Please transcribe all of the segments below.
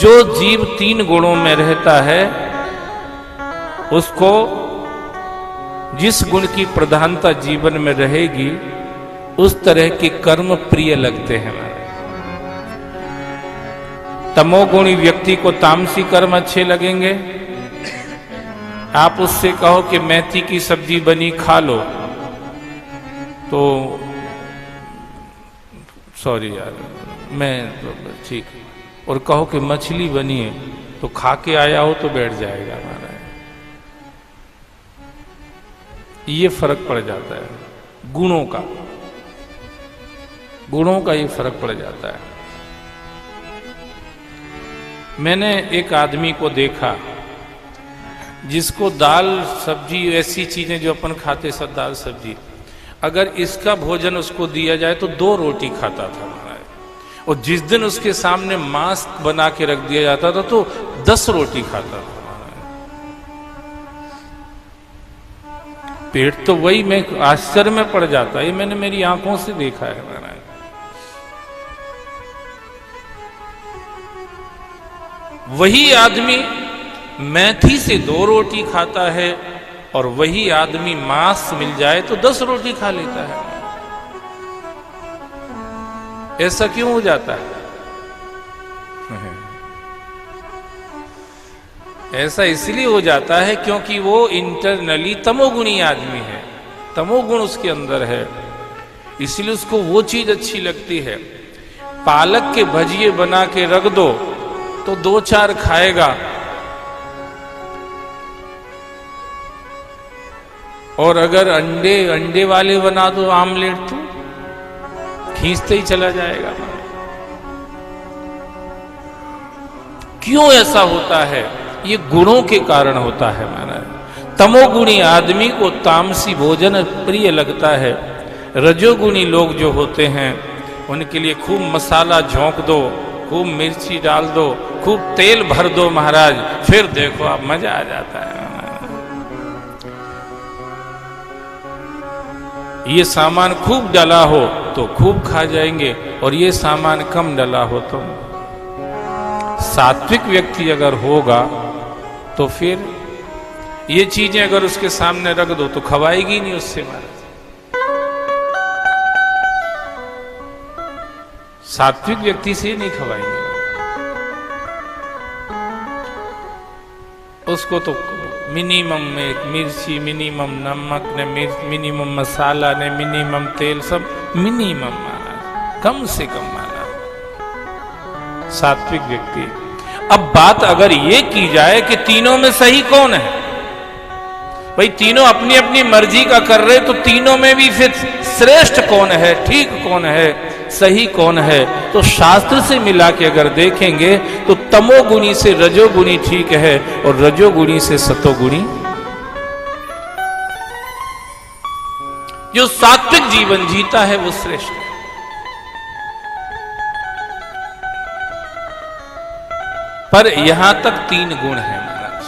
जो जीव 3 गुणों में रहता है उसको जिस गुण की प्रधानता जीवन में रहेगी उस तरह के कर्म प्रिय लगते हैं हमारे। तमोगुणी व्यक्ति को तामसी कर्म अच्छे लगेंगे। आप उससे कहो कि मेथी की सब्जी बनी खा लो तो सॉरी यार मैं ठीक, और कहो कि मछली बनी है तो खा के आया हो तो बैठ जाएगा हमारा। ये फर्क पड़ जाता है गुणों का ये फर्क पड़ जाता है। मैंने एक आदमी को देखा जिसको दाल सब्जी ऐसी चीजें जो अपन खाते सब दाल सब्जी, अगर इसका भोजन उसको दिया जाए तो 2 रोटी खाता था महाराज, और जिस दिन उसके सामने मांस बना के रख दिया जाता था तो 10 रोटी खाता था महाराज। पेट तो वही, मैं आश्चर्य में पड़ जाता, ये मैंने मेरी आंखों से देखा है महाराज। वही आदमी मेथी से 2 रोटी खाता है और वही आदमी मांस मिल जाए तो 10 रोटी खा लेता है। ऐसा क्यों हो जाता है? ऐसा इसलिए हो जाता है क्योंकि वो इंटरनली तमोगुणी आदमी है, तमोगुण उसके अंदर है, इसलिए उसको वो चीज अच्छी लगती है। पालक के भजिए बना के रख दो तो 2-4 खाएगा, और अगर अंडे वाले बना दो आमलेट तो खींचते ही चला जाएगा। क्यों ऐसा होता है? ये गुणों के कारण होता है महाराज। तमोगुणी आदमी को तामसी भोजन प्रिय लगता है। रजोगुणी लोग जो होते हैं उनके लिए खूब मसाला झोंक दो, खूब मिर्ची डाल दो, खूब तेल भर दो महाराज, फिर देखो आप मजा आ जाता है। ये सामान खूब डला हो तो खूब खा जाएंगे, और ये सामान कम डला हो तो। सात्विक व्यक्ति अगर होगा तो फिर ये चीजें अगर उसके सामने रख दो तो खवाएगी नहीं उससे महाराज। सात्विक व्यक्ति से नहीं खवाएंगे उसको, तो मिनिमम में मिर्ची, मिनिमम नमक ने, मिनिमम मसाला ने, मिनिमम तेल, सब मिनिमम माना, कम से कम माना सात्विक व्यक्ति। अब बात अगर ये की जाए कि तीनों में सही कौन है, भाई तीनों अपनी अपनी मर्जी का कर रहे, तो तीनों में भी फिर श्रेष्ठ कौन है, ठीक कौन है, सही कौन है? तो शास्त्र से मिला के अगर देखेंगे तो तमोगुणी से रजोगुणी ठीक है, और रजोगुणी से सतोगुणी। जो सात्विक जीवन जीता है वो श्रेष्ठ है। पर यहां तक 3 गुण है महाराज।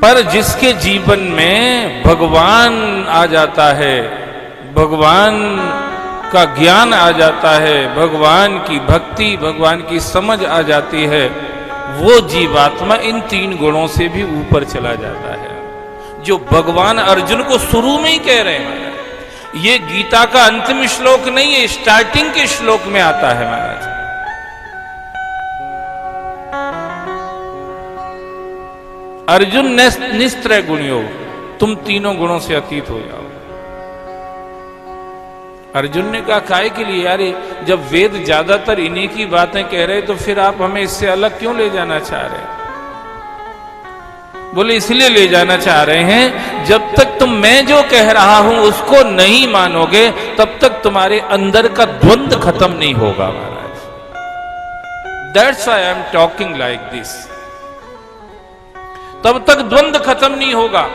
पर जिसके जीवन में भगवान आ जाता है, भगवान का ज्ञान आ जाता है, भगवान की भक्ति, भगवान की समझ आ जाती है, वो जीवात्मा इन 3 गुणों से भी ऊपर चला जाता है। जो भगवान अर्जुन को शुरू में ही कह रहे हैं, ये गीता का अंतिम श्लोक नहीं है, स्टार्टिंग के श्लोक में आता है महाराज। अर्जुन निस्त्रय गुणियो, तुम तीनों गुणों से अतीत हो जाओ। अर्जुन ने कहा काहे के लिए यार, जब वेद ज्यादातर इन्हीं की बातें कह रहे तो फिर आप हमें इससे अलग क्यों ले जाना चाह रहे हैं? बोले इसलिए ले जाना चाह रहे हैं, जब तक तुम मैं जो कह रहा हूं उसको नहीं मानोगे तब तक तुम्हारे अंदर का द्वंद्व खत्म नहीं होगा महाराज। That's why I am talking like this. तब तक द्वंद्व खत्म नहीं होगा।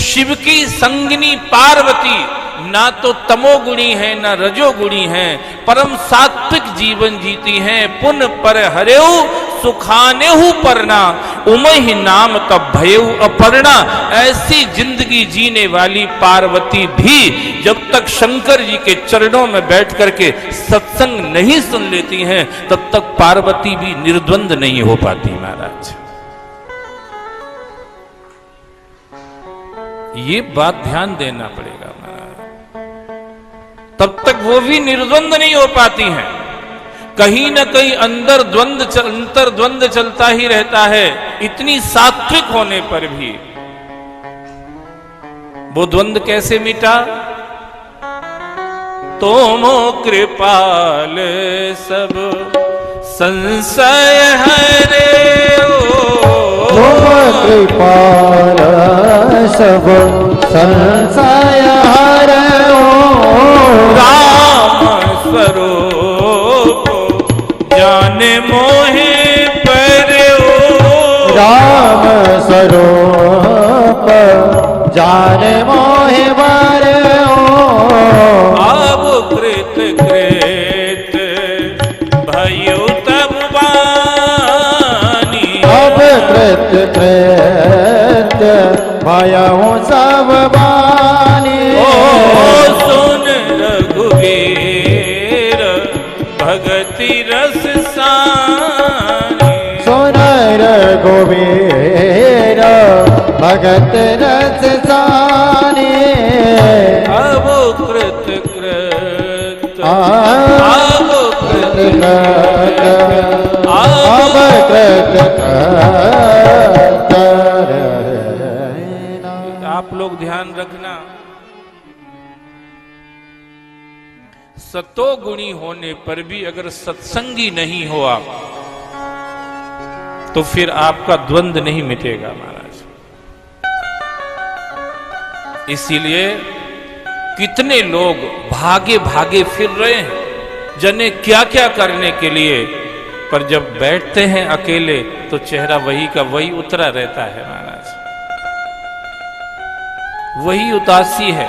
शिव की संगिनी पार्वती ना तो तमोगुणी है ना रजोगुणी है, परम सात्विक जीवन जीती हैं। पुन पर हरेऊ सुखानेहु परना, उमहि नाम तब भयउ अपर्णा। ऐसी जिंदगी जीने वाली पार्वती भी जब तक शंकर जी के चरणों में बैठ करके सत्संग नहीं सुन लेती हैं, तब तक पार्वती भी निर्द्वंद नहीं हो पाती महाराज। ये बात ध्यान देना पड़ेगा महाराज, तब तक वो भी निर्द्वंद नहीं हो पाती हैं। कहीं न कहीं अंतर द्वंद चलता ही रहता है। इतनी सात्विक होने पर भी वो द्वंद कैसे मिटा? तुमो कृपाल सब संशय हरे, कृपाल सब संशय हरओ। राम स्वरूप जाने मोहे परओ, राम स्वरूप जाने मोहे परओ। अब कृत कृत भयो तब बानी, अब कृत कृत भयउ सब बानी। ओ सुन रघुवीर भगति रस सानी, सुन रघुवीर भगत रस सानी। अब कृत कृत अब कृत कृत अब कृत कृत। आप लोग ध्यान रखना, सतोगुणी होने पर भी अगर सत्संगी नहीं हो आप, तो फिर आपका द्वंद नहीं मिटेगा महाराज। इसीलिए कितने लोग भागे भागे फिर रहे हैं जने क्या क्या करने के लिए, पर जब बैठते हैं अकेले तो चेहरा वही का वही उतरा रहता है महाराज। वही उदासी है,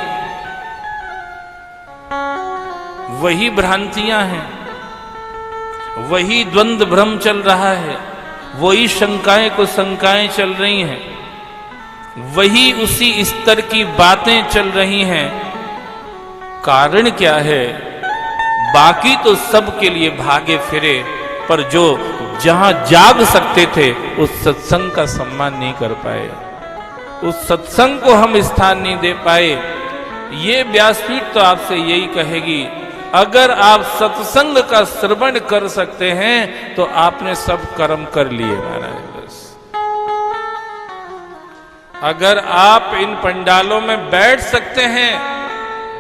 वही भ्रांतियां हैं, वही द्वंद भ्रम चल रहा है, वही शंकाएं को शंकाएं चल रही हैं, वही उसी स्तर की बातें चल रही हैं। कारण क्या है? बाकी तो सबके लिए भागे फिरे, पर जो जहां जाग सकते थे उस सत्संग का सम्मान नहीं कर पाए, उस सत्संग को हम स्थान नहीं दे पाए। ये व्यासपीठ तो आपसे यही कहेगी, अगर आप सत्संग का श्रवण कर सकते हैं तो आपने सब कर्म कर लिए महाराज। बस अगर आप इन पंडालों में बैठ सकते हैं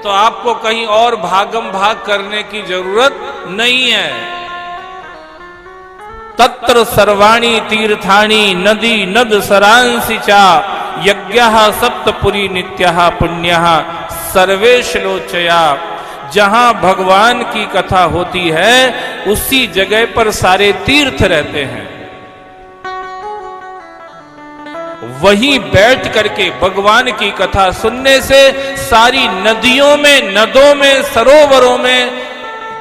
तो आपको कहीं और भागम भाग करने की जरूरत नहीं है। तत्र सर्वाणी तीर्थानी नदी नद सरांसि चा, यज्ञः सप्तपुरी नित्यः पुण्यः सर्वे श्लोचया। जहां भगवान की कथा होती है उसी जगह पर सारे तीर्थ रहते हैं। वहीं बैठ करके भगवान की कथा सुनने से सारी नदियों में, नदों में, सरोवरों में,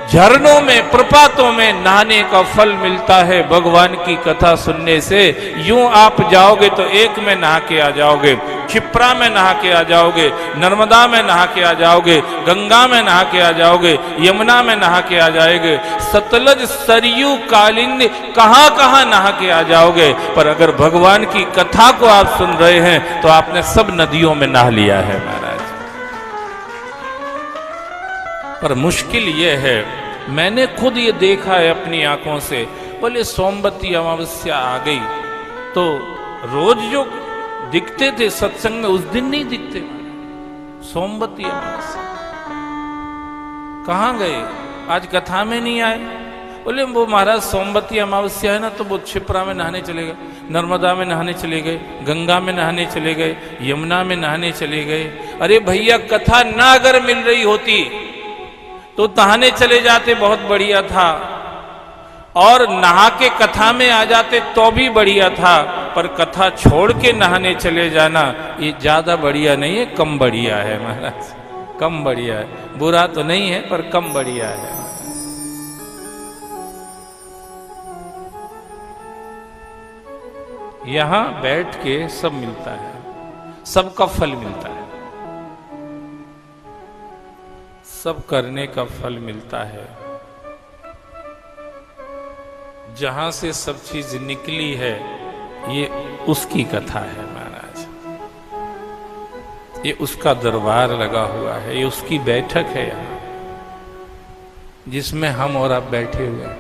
झरनों में, प्रपातों में नहाने का फल मिलता है भगवान की कथा सुनने से। यूं आप जाओगे तो एक में नहा के आ जाओगे, क्षिप्रा में नहा के आ जाओगे, नर्मदा में नहा के आ जाओगे, गंगा में नहा के आ जाओगे, यमुना में नहा के आ जाओगे, सतलज सरयू कालिंदी कहां कहां नहा के आ जाओगे। पर अगर भगवान की कथा को आप सुन रहे हैं तो आपने सब नदियों में नहा लिया है महाराज। पर मुश्किल यह है, मैंने खुद ये देखा है अपनी आंखों से, बोले सोमवती अमावस्या आ गई तो रोज जो दिखते थे सत्संग में उस दिन नहीं दिखते। सोमवती अमावस्या कहां गए? आज कथा में नहीं आए। बोले वो महाराज सोमवती अमावस्या है ना, तो वो क्षिप्रा में नहाने चले गए, नर्मदा में नहाने चले गए, गंगा में नहाने चले गए, यमुना में नहाने चले गए। अरे भैया कथा ना अगर मिल रही होती तो नहाने चले जाते, बहुत बढ़िया था, और नहा के कथा में आ जाते तो भी बढ़िया था। पर कथा छोड़ के नहाने चले जाना ये ज्यादा बढ़िया नहीं है, कम बढ़िया है महाराज, कम बढ़िया है। बुरा तो नहीं है पर कम बढ़िया है। यहां बैठ के सब मिलता है, सबका फल मिलता है, सब करने का फल मिलता है। जहां से सब चीज निकली है ये उसकी कथा है महाराज, ये उसका दरबार लगा हुआ है, ये उसकी बैठक है यहां जिसमें हम और आप बैठे हुए हैं।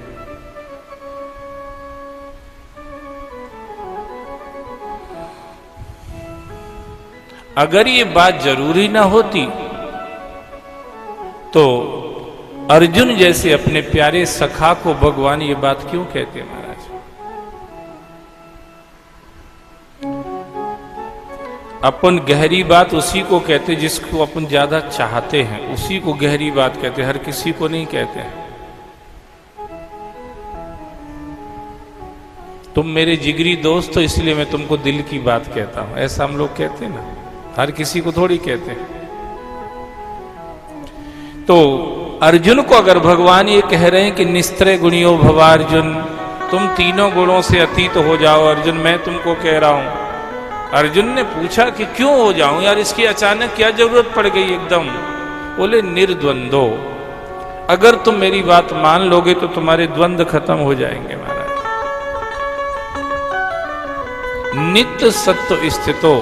अगर ये बात जरूरी ना होती तो अर्जुन जैसे अपने प्यारे सखा को भगवान ये बात क्यों कहते महाराज? अपन गहरी बात उसी को कहते जिसको अपन ज्यादा चाहते हैं, उसी को गहरी बात कहते, हर किसी को नहीं कहते हैं। तुम मेरे जिगरी दोस्त हो इसलिए मैं तुमको दिल की बात कहता हूं, ऐसा हम लोग कहते हैं ना, हर किसी को थोड़ी कहते हैं। तो अर्जुन को अगर भगवान ये कह रहे हैं कि निस्त्रय गुणियो भवार्जुन, तुम तीनों गुणों से अतीत हो जाओ अर्जुन, मैं तुमको कह रहा हूं। अर्जुन ने पूछा कि क्यों हो जाऊं यार, इसकी अचानक क्या जरूरत पड़ गई एकदम? बोले निर्द्वंदो, अगर तुम मेरी बात मान लोगे तो तुम्हारे द्वंद्व खत्म हो जाएंगे महाराज। नित्य सत्व स्थितो,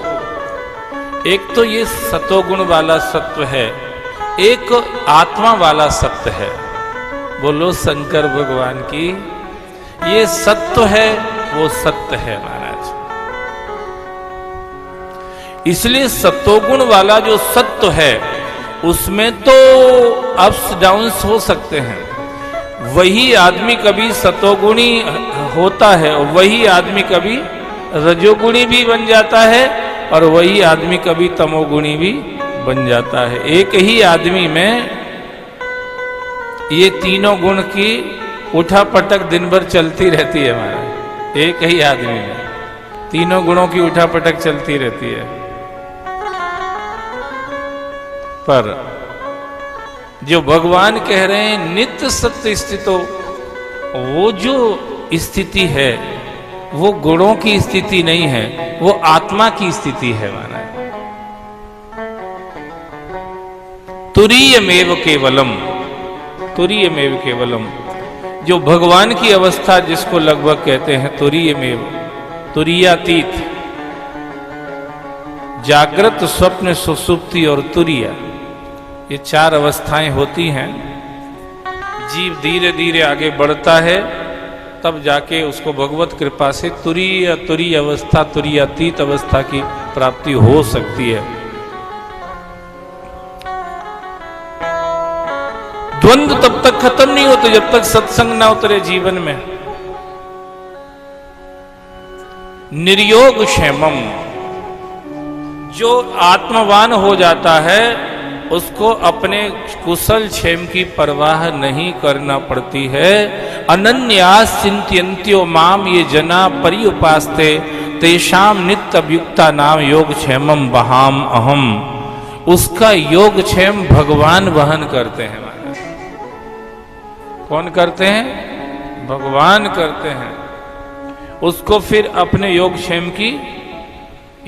एक तो ये सतोगुण वाला सत्व है, एक आत्मा वाला सत्य है। बोलो शंकर भगवान की, ये सत्य है वो सत्य है महाराज। इसलिए सतोगुण वाला जो सत्य है उसमें तो अप्स डाउन्स हो सकते हैं, वही आदमी कभी सतोगुणी होता है और वही आदमी कभी रजोगुणी भी बन जाता है और वही आदमी कभी तमोगुणी भी बन जाता है। एक ही आदमी में ये तीनों गुण की उठापटक दिन भर चलती रहती है हमारा, एक ही आदमी में तीनों गुणों की उठापटक चलती रहती है। पर जो भगवान कह रहे हैं नित्य सत्य स्थितो, वो जो स्थिति है वो गुणों की स्थिति नहीं है, वो आत्मा की स्थिति है माना। तुरीयमेव केवलम, तुरीयमेव केवलम, जो भगवान की अवस्था जिसको लगभग कहते हैं तुरीयमेव, तुरीयातीत, जागृत स्वप्न सुसुप्ति और तुरीया, ये चार अवस्थाएं होती हैं। जीव धीरे धीरे आगे बढ़ता है तब जाके उसको भगवत कृपा से तुरीय तुरीय अवस्था, तुरीयातीत अवस्था की प्राप्ति हो सकती है। द्वंद्व तब तक खत्म नहीं होते जब तक सत्संग ना उतरे जीवन में। निर्योग क्षेमम, जो आत्मवान हो जाता है उसको अपने कुशल क्षेम की परवाह नहीं करना पड़ती है। अनन्यास चिंत्यन्त्यो माम ये जना पर्युपास्ते तेषाम नित्य अभयुक्ता नाम योग क्षेमम वहाम अहम। उसका योग क्षेम भगवान वहन करते हैं। कौन करते हैं? भगवान करते हैं। उसको फिर अपने योग क्षेम की,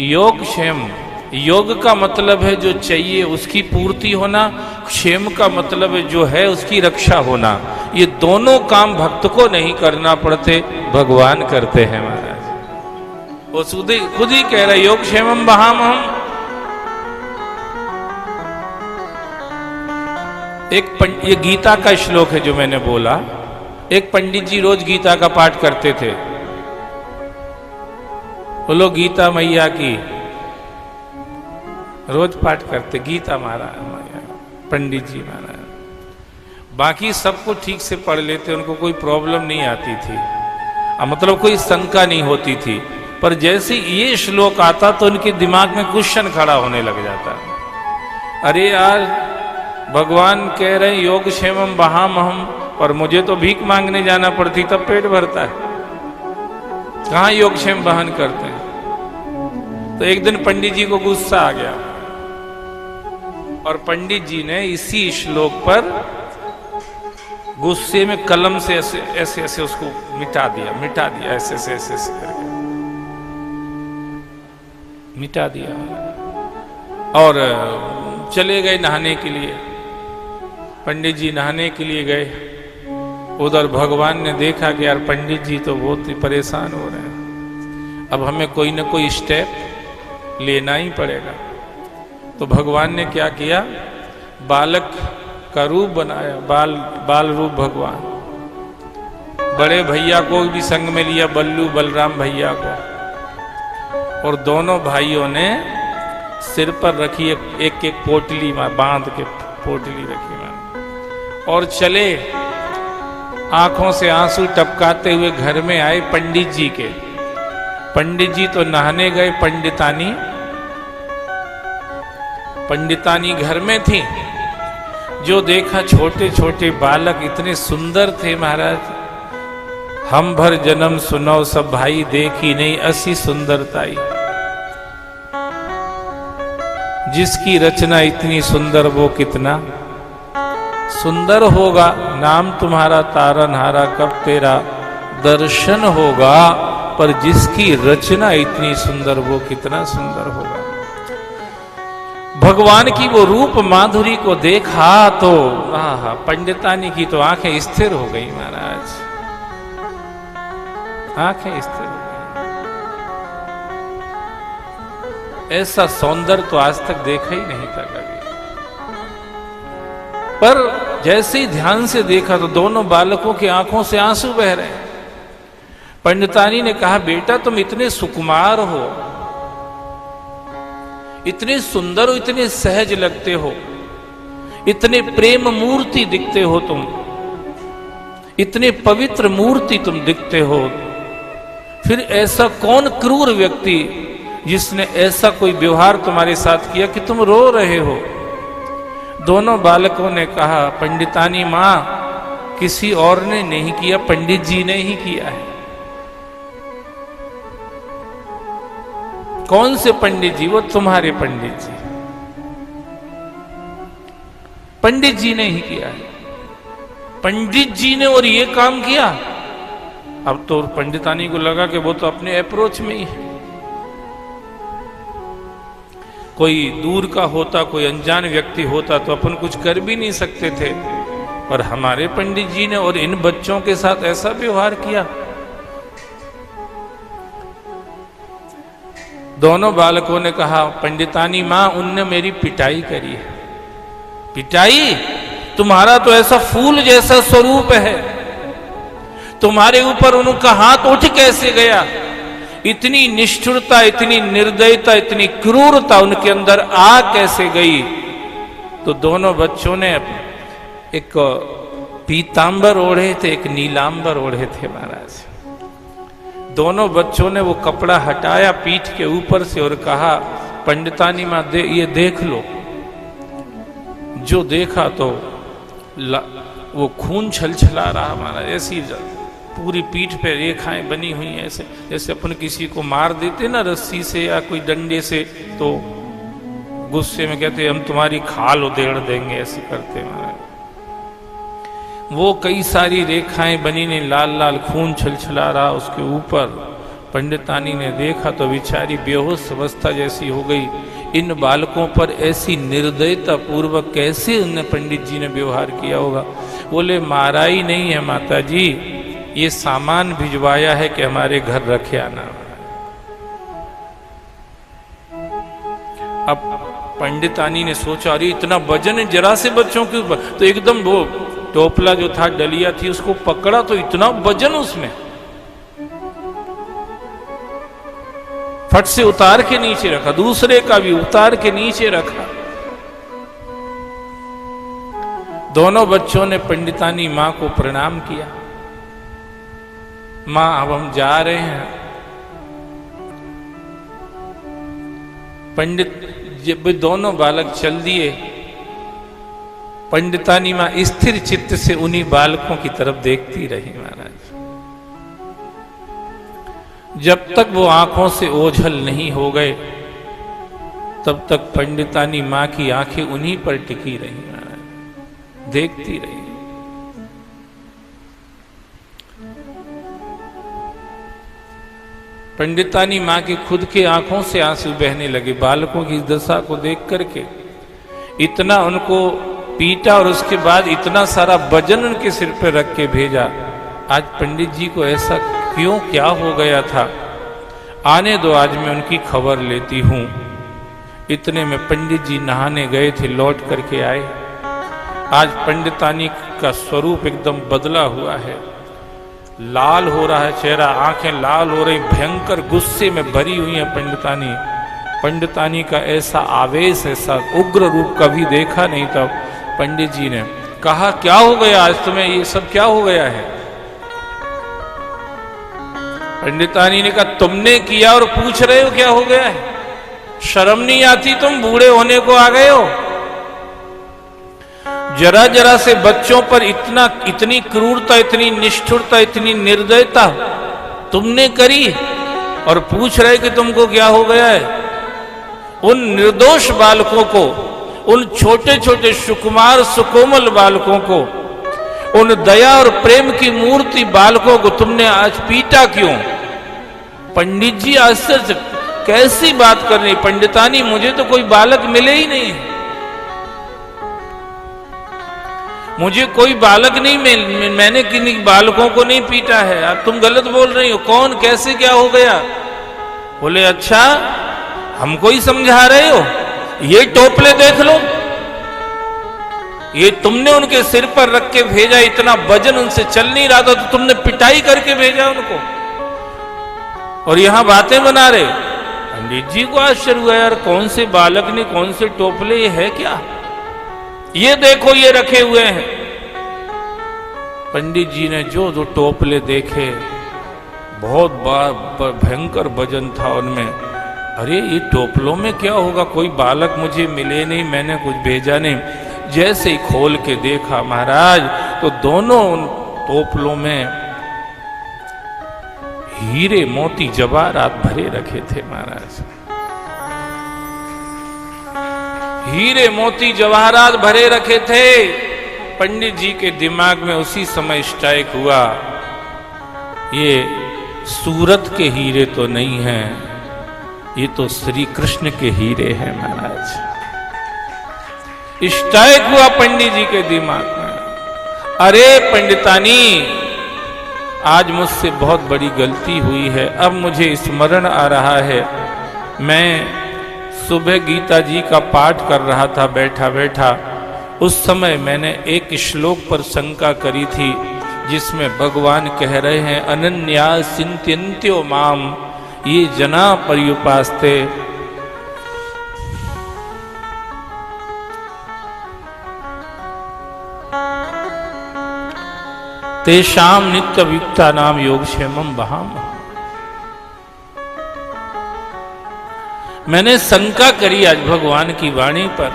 योग क्षेम, योग का मतलब है जो चाहिए उसकी पूर्ति होना, क्षेम का मतलब है जो है उसकी रक्षा होना। ये दोनों काम भक्त को नहीं करना पड़ते, भगवान करते हैं महाराज। वो खुद ही कह रहा है योग क्षेमम वहाम हम। ये गीता का श्लोक है जो मैंने बोला। एक पंडित जी रोज गीता का पाठ करते थे। बोलो गीता मैया की, रोज पाठ करते गीता महाराज, पंडित जी महाराज। बाकी सबको ठीक से पढ़ लेते, उनको कोई प्रॉब्लम नहीं आती थी, मतलब कोई शंका नहीं होती थी। पर जैसे ये श्लोक आता तो उनके दिमाग में क्वेश्चन खड़ा होने लग जाता। अरे यार, भगवान कह रहे हैं योग क्षेमम वहाम हम, और मुझे तो भीख मांगने जाना पड़ती तब पेट भरता है, कहाँ योग क्षेम वहन करते हैं। तो एक दिन पंडित जी को गुस्सा आ गया और पंडित जी ने इसी श्लोक पर गुस्से में कलम से ऐसे ऐसे ऐसे उसको मिटा दिया ऐसे ऐसे ऐसे ऐसे करके। मिटा दिया और चले गए नहाने के लिए। पंडित जी नहाने के लिए गए, उधर भगवान ने देखा कि यार पंडित जी तो बहुत ही परेशान हो रहे हैं, अब हमें कोई ना कोई स्टेप लेना ही पड़ेगा। तो भगवान ने क्या किया, बालक का रूप बनाया, बाल रूप भगवान। बड़े भैया को भी संग में लिया, बल्लू बलराम भैया को, और दोनों भाइयों ने सिर पर रखी एक एक पोटली में बांध के पोटली रखी में, और चले आंखों से आंसू टपकाते हुए घर में आए पंडित जी के। पंडित जी तो नहाने गए, पंडितानी घर में थी। जो देखा छोटे छोटे बालक इतने सुंदर थे महाराज, हम भर जन्म सुनो सब भाई देखी नहीं ऐसी सुंदरताई। जिसकी रचना इतनी सुंदर वो कितना सुंदर होगा। नाम तुम्हारा तारनहारा कब तेरा दर्शन होगा, पर जिसकी रचना इतनी सुंदर वो कितना सुंदर होगा। भगवान की वो रूप माधुरी को देखा तो आहा, पंडितानी की तो आंखें स्थिर हो गई महाराज, आंखें स्थिर हो गई। ऐसा सौंदर्य तो आज तक देखा ही नहीं था कभी। पर जैसे ही ध्यान से देखा तो दोनों बालकों की आंखों से आंसू बह रहे हैं। पंडितानी ने कहा, बेटा तुम इतने सुकुमार हो, इतने सुंदर हो, इतने सहज लगते हो, इतने प्रेम मूर्ति दिखते हो तुम, इतने पवित्र मूर्ति तुम दिखते हो, फिर ऐसा कौन क्रूर व्यक्ति जिसने ऐसा कोई व्यवहार तुम्हारे साथ किया कि तुम रो रहे हो। दोनों बालकों ने कहा, पंडितानी मां किसी और ने नहीं किया, पंडित जी ने ही किया है। कौन से पंडित जी? वो तुम्हारे पंडित जी, पंडित जी ने ही किया है। पंडित जी ने और ये काम किया। अब तो पंडितानी को लगा कि वो तो अपने अप्रोच में ही है। कोई दूर का होता, कोई अनजान व्यक्ति होता तो अपन कुछ कर भी नहीं सकते थे, पर हमारे पंडित जी ने और इन बच्चों के साथ ऐसा व्यवहार किया। दोनों बालकों ने कहा, पंडितानी मां उनने मेरी पिटाई करी है। पिटाई? तुम्हारा तो ऐसा फूल जैसा स्वरूप है, तुम्हारे ऊपर उनका हाथ उठ कैसे गया? इतनी निष्ठुरता, इतनी निर्दयता, इतनी क्रूरता उनके अंदर आ कैसे गई? तो दोनों बच्चों ने एक पीतांबर ओढ़े थे, एक नीलांबर ओढ़े थे महाराज। दोनों बच्चों ने वो कपड़ा हटाया पीठ के ऊपर से और कहा, पंडितानी मां ये देख लो। जो देखा तो वो खून छलछला रहा महाराज। ऐसी पूरी पीठ पे रेखाएं बनी हुई हैं, ऐसे जैसे अपन किसी को मार देते ना रस्सी से या कोई डंडे से, तो गुस्से में कहते हम तुम्हारी खाल उधेड़ देंगे, ऐसे करते महाराज। वो कई सारी रेखाएं बनी ने, लाल लाल खून छलछला रहा उसके ऊपर। पंडितानी ने देखा तो बेचारी बेहोश अवस्था जैसी हो गई। इन बालकों पर ऐसी निर्दयता पूर्वक कैसे उन्हें पंडित जी ने व्यवहार किया होगा? बोले, मारा ही नहीं है माता जी, ये सामान भिजवाया है कि हमारे घर रखे आना। अब पंडितानी ने सोचा, अरे इतना वजन है जरा से बच्चों के ऊपर, तो एकदम वो टोपला जो था, डलिया थी, उसको पकड़ा तो इतना वजन उसमें, फट से उतार के नीचे रखा, दूसरे का भी उतार के नीचे रखा। दोनों बच्चों ने पंडितानी मां को प्रणाम किया। मां अब हम जा रहे हैं। पंडित जब दोनों बालक चल दिए, पंडितानी मां स्थिर चित्त से उन्हीं बालकों की तरफ देखती रही महाराज। जब तक वो आंखों से ओझल नहीं हो गए, तब तक पंडितानी मां की आंखें उन्हीं पर टिकी रही महाराज, देखती रही। पंडितानी माँ की खुद के आंखों से आंसू बहने लगे बालकों की दशा को देख करके। इतना उनको पीटा और उसके बाद इतना सारा वजन उनके सिर पर रख के भेजा। आज पंडित जी को ऐसा क्यों, क्या हो गया था? आने दो, आज मैं उनकी खबर लेती हूं। इतने में पंडित जी नहाने गए थे, लौट करके आए। आज पंडितानी का स्वरूप एकदम बदला हुआ है, लाल हो रहा है चेहरा, आंखें लाल हो रही, भयंकर गुस्से में भरी हुई है पंडितानी। पंडितानी का ऐसा आवेश, ऐसा उग्र रूप कभी देखा नहीं था। पंडित जी ने कहा, क्या हो गया आज तुम्हें, ये सब क्या हो गया है? पंडितानी ने कहा, तुमने किया और पूछ रहे हो क्या हो गया है? शर्म नहीं आती? तुम बूढ़े होने को आ गए हो। जरा जरा से बच्चों पर इतनी क्रूरता, इतनी निष्ठुरता, इतनी निर्दयता तुमने करी और पूछ रहे कि तुमको क्या हो गया है? उन निर्दोष बालकों को, उन छोटे छोटे सुकुमार सुकोमल बालकों को, उन दया और प्रेम की मूर्ति बालकों को तुमने आज पीटा क्यों? पंडित जी आश्चर्य, कैसी बात कर रही पंडितानी, मुझे तो कोई बालक मिले ही नहीं, मुझे कोई बालक नहीं मिले, मैंने किन्हीं बालकों को नहीं पीटा है, अब तुम गलत बोल रही हो। कौन, कैसे, क्या हो गया? बोले, अच्छा हमको ही समझा रहे हो? ये टोपले देख लो, ये तुमने उनके सिर पर रख के भेजा, इतना वजन उनसे चल नहीं रहा था तो तुमने पिटाई करके भेजा उनको, और यहां बातें बना रहे। पंडित जी को आश्चर्य हुआ, यार कौन से बालक ने कौन से टोपले, ये है क्या? ये देखो ये रखे हुए हैं। पंडित जी ने जो जो टोपले देखे, बहुत भयंकर वजन था उनमें। अरे ये टोपलों में क्या होगा, कोई बालक मुझे मिले नहीं, मैंने कुछ भेजा नहीं। जैसे ही खोल के देखा महाराज, तो दोनों उन टोपलों में हीरे मोती जवाहरात भरे रखे थे महाराज। हीरे मोती जवाहरात भरे रखे थे। पंडित जी के दिमाग में उसी समय स्ट्राइक हुआ, ये सूरत के हीरे तो नहीं हैं, ये तो श्री कृष्ण के हीरे हैं महाराज। स्ट्राइक हुआ पंडित जी के दिमाग में। अरे पंडितानी, आज मुझसे बहुत बड़ी गलती हुई है, अब मुझे स्मरण आ रहा है। मैं सुबह गीता जी का पाठ कर रहा था बैठा बैठा, उस समय मैंने एक श्लोक पर शंका करी थी, जिसमें भगवान कह रहे हैं, अनन्या चिंत्यन्त्यो माम ये जना पर्युपास्ते। तेषाम नित्य युक्ता नाम योगक्षेमम वहाम। मैंने शंका करी आज भगवान की वाणी पर,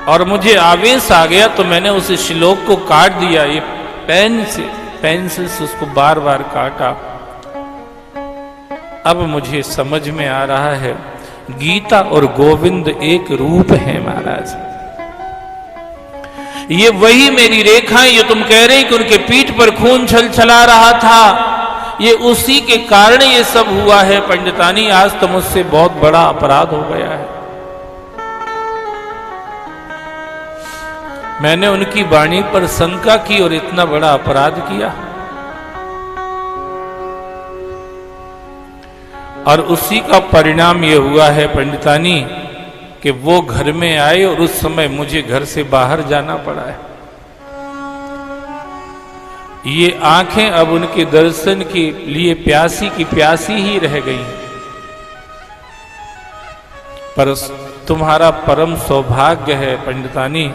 और मुझे आवेश आ गया, तो मैंने उस श्लोक को काट दिया, ये पेंसिल से उसको बार बार काटा। अब मुझे समझ में आ रहा है, गीता और गोविंद एक रूप है महाराज। ये वही मेरी रेखाएं, ये तुम कह रहे कि उनके पीठ पर खून छलछला रहा था, ये उसी के कारण ये सब हुआ है पंडितानी। आज तो मुझसे बहुत बड़ा अपराध हो गया है, मैंने उनकी वाणी पर शंका की और इतना बड़ा अपराध किया। और उसी का परिणाम ये हुआ है पंडितानी कि वो घर में आए और उस समय मुझे घर से बाहर जाना पड़ा है। ये आंखें अब उनके दर्शन के लिए प्यासी की प्यासी ही रह गई। पर तुम्हारा परम सौभाग्य है पंडितानी,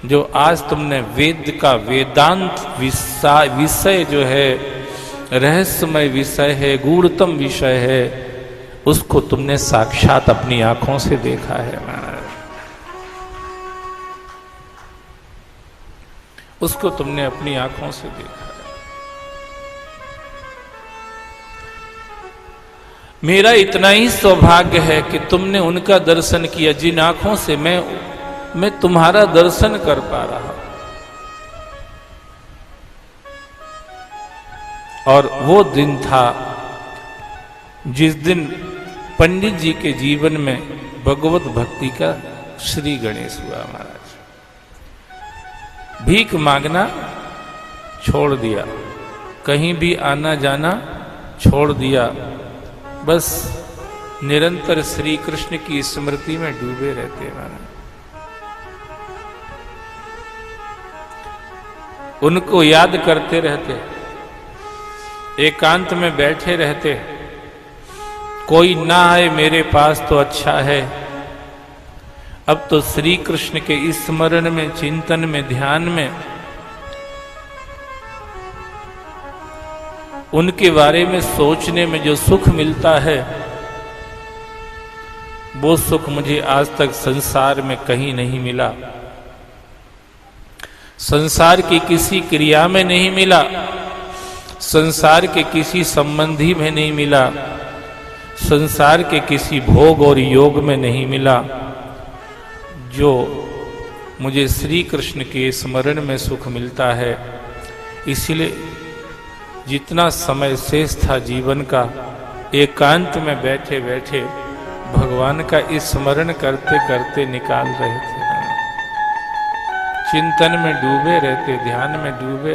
जो आज तुमने वेद का वेदांत विषय जो है, रहस्यमय विषय है, गूढ़तम विषय है, उसको तुमने साक्षात अपनी आंखों से देखा है महाराज। उसको तुमने अपनी आंखों से देखा है। मेरा इतना ही सौभाग्य है कि तुमने उनका दर्शन किया, जिन आंखों से मैं तुम्हारा दर्शन कर पा रहा। और वो दिन था जिस दिन पंडित जी के जीवन में भगवत भक्ति का श्री गणेश हुआ महाराज। भीख मांगना छोड़ दिया, कहीं भी आना जाना छोड़ दिया, बस निरंतर श्री कृष्ण की स्मृति में डूबे रहते महाराज। उनको याद करते रहते, एकांत में बैठे रहते, कोई ना आए मेरे पास तो अच्छा है। अब तो श्री कृष्ण के स्मरण में, चिंतन में, ध्यान में, उनके बारे में सोचने में जो सुख मिलता है, वो सुख मुझे आज तक संसार में कहीं नहीं मिला। संसार की किसी क्रिया में नहीं मिला, संसार के किसी संबंधी में नहीं मिला, संसार के किसी भोग और योग में नहीं मिला, जो मुझे श्री कृष्ण के स्मरण में सुख मिलता है। इसलिए जितना समय शेष था जीवन का, एकांत में बैठे बैठे भगवान का स्मरण करते करते निकाल रहे थे। चिंतन में डूबे रहते, ध्यान में डूबे